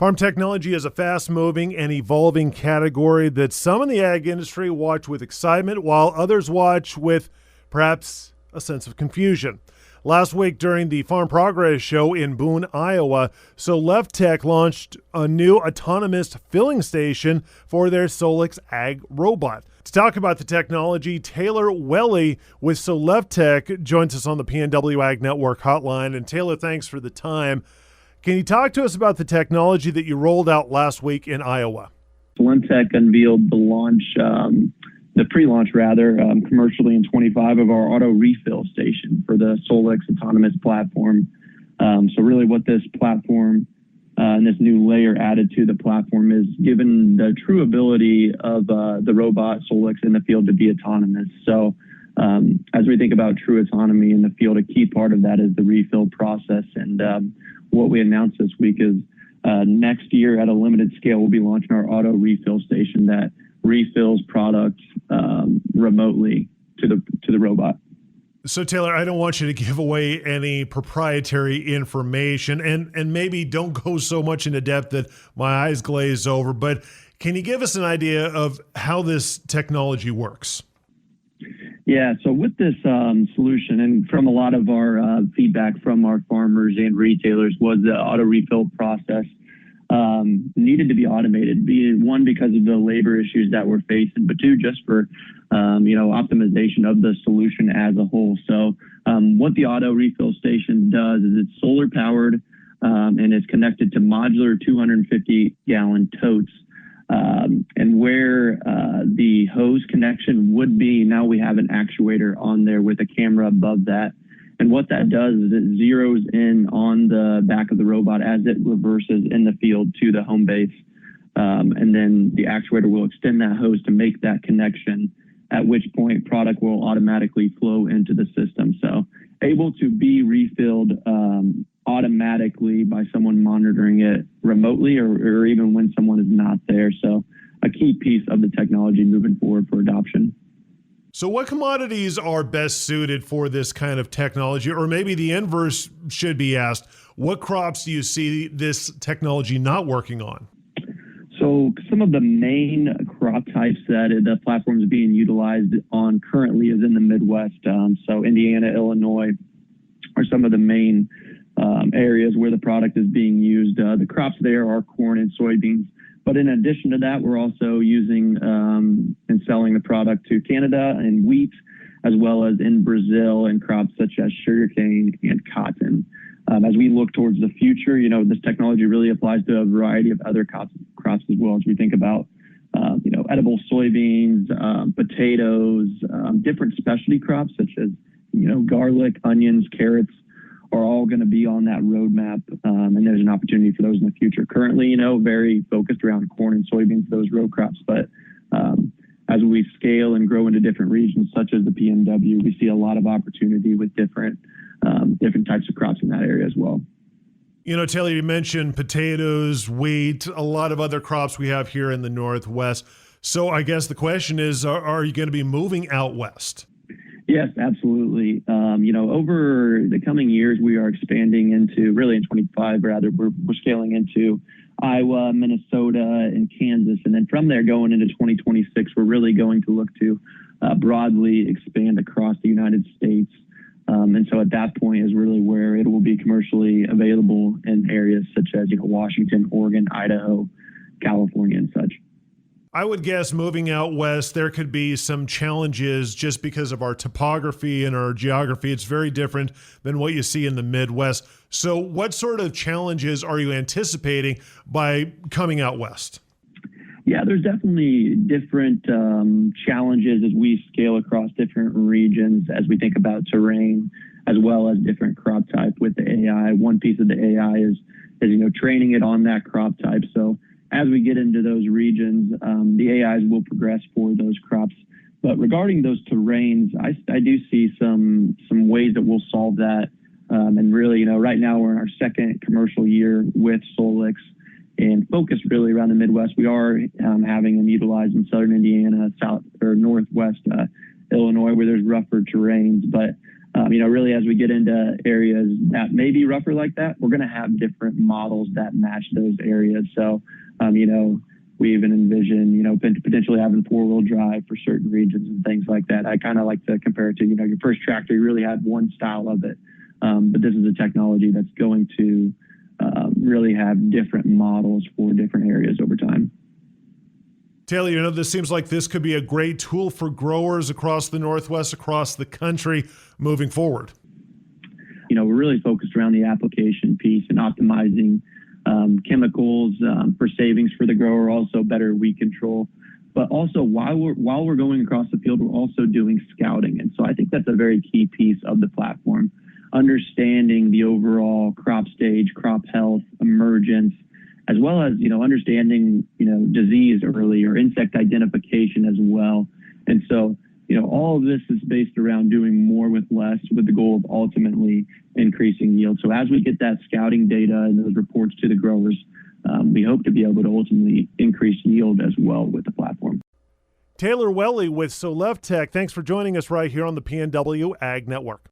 Farm technology is a fast-moving and evolving category that some in the ag industry watch with excitement, while others watch with perhaps a sense of confusion. Last week during the Farm Progress Show in Boone, Iowa, SoLeftTech launched a new autonomous filling station for their Solix Ag robot. To talk about the technology, Taylor Wetli with SoLeftTech joins us on the PNW Ag Network hotline. And Taylor, thanks for the time. Can you talk to us about the technology that you rolled out last week in Iowa? SoLeftTech unveiled the pre-launch commercially in 25 of our auto refill station for the Solix autonomous platform. So really what this platform and this new layer added to the platform is given the true ability of the robot Solix in the field to be autonomous. So as we think about true autonomy in the field, a key part of that is the refill process. And what we announced this week is next year at a limited scale, we'll be launching our auto refill station that refills products remotely to the robot. So Taylor, I don't want you to give away any proprietary information and maybe don't go so much into depth that my eyes glaze over, but can you give us an idea of how this technology works? Yeah, so with this solution, and from a lot of our feedback from our farmers and retailers, was the auto refill process needed to be automated. One, because of the labor issues that we're facing, but two, just for optimization of the solution as a whole. So what the auto refill station does is it's solar powered and it's connected to modular 250-gallon totes. And where the hose connection would be, now we have an actuator on there with a camera above that. And what that does is it zeroes in on the back of the robot as it reverses in the field to the home base. And then the actuator will extend that hose to make that connection, at which point product will automatically flow into the system. So able to be refilled automatically by someone monitoring it remotely or even when someone is not there. So a key piece of the technology moving forward for adoption. So what commodities are best suited for this kind of technology? Or maybe the inverse should be asked, what crops do you see this technology not working on? So some of the main crop types that the platform is being utilized on currently is in the Midwest. So Indiana, Illinois are some of the main areas where the product is being used. The crops there are corn and soybeans. But in addition to that, we're also using and selling the product to Canada and wheat, as well as in Brazil and crops such as sugarcane and cotton. As we look towards the future, this technology really applies to a variety of other crops as well, as we think about, edible soybeans, potatoes, different specialty crops such as, garlic, onions, carrots are all going to be on that roadmap. And there's an opportunity for those in the future. Currently, very focused around corn and soybeans, those row crops. But as we scale and grow into different regions, such as the PNW, we see a lot of opportunity with different types of crops in that area as well. Taylor, you mentioned potatoes, wheat, a lot of other crops we have here in the Northwest. So I guess the question is, are you going to be moving out west? Yes, absolutely. Over the coming years, we are expanding into, really in 25, rather, we're scaling into Iowa, Minnesota, and Kansas. And then from there, going into 2026, we're really going to look to broadly expand across the United States. And so at that point is really where it will be commercially available in areas such as, Washington, Oregon, Idaho, California, and such. I would guess moving out west, there could be some challenges just because of our topography and our geography. It's very different than what you see in the Midwest. So what sort of challenges are you anticipating by coming out west? Yeah, there's definitely different challenges as we scale across different regions, as we think about terrain, as well as different crop type with the AI. One piece of the AI is training it on that crop type. So as we get into those regions, the AIs will progress for those crops. But regarding those terrains, I do see some ways that we'll solve that. And really, right now we're in our second commercial year with Solix and focused really around the Midwest. We are having them utilized in southern Indiana, south or northwest Illinois, where there's rougher terrains. But Really as we get into areas that may be rougher like that, we're going to have different models that match those areas. So, we even envision, potentially having 4-wheel drive for certain regions and things like that. I kind of like to compare it to, your first tractor, you really had one style of it. But this is a technology that's going to really have different models for different areas over time. Taylor, this seems like this could be a great tool for growers across the Northwest, across the country moving forward. We're really focused around the application piece and optimizing chemicals for savings for the grower, also better weed control. But also while we're going across the field, we're also doing scouting. And so I think that's a very key piece of the platform, understanding the overall crop stage, crop health, emergence, as well as, understanding, disease early or insect identification as well. And so, all of this is based around doing more with less with the goal of ultimately increasing yield. So as we get that scouting data and those reports to the growers, we hope to be able to ultimately increase yield as well with the platform. Taylor Wetli with SoLevTech, thanks for joining us right here on the PNW Ag Network.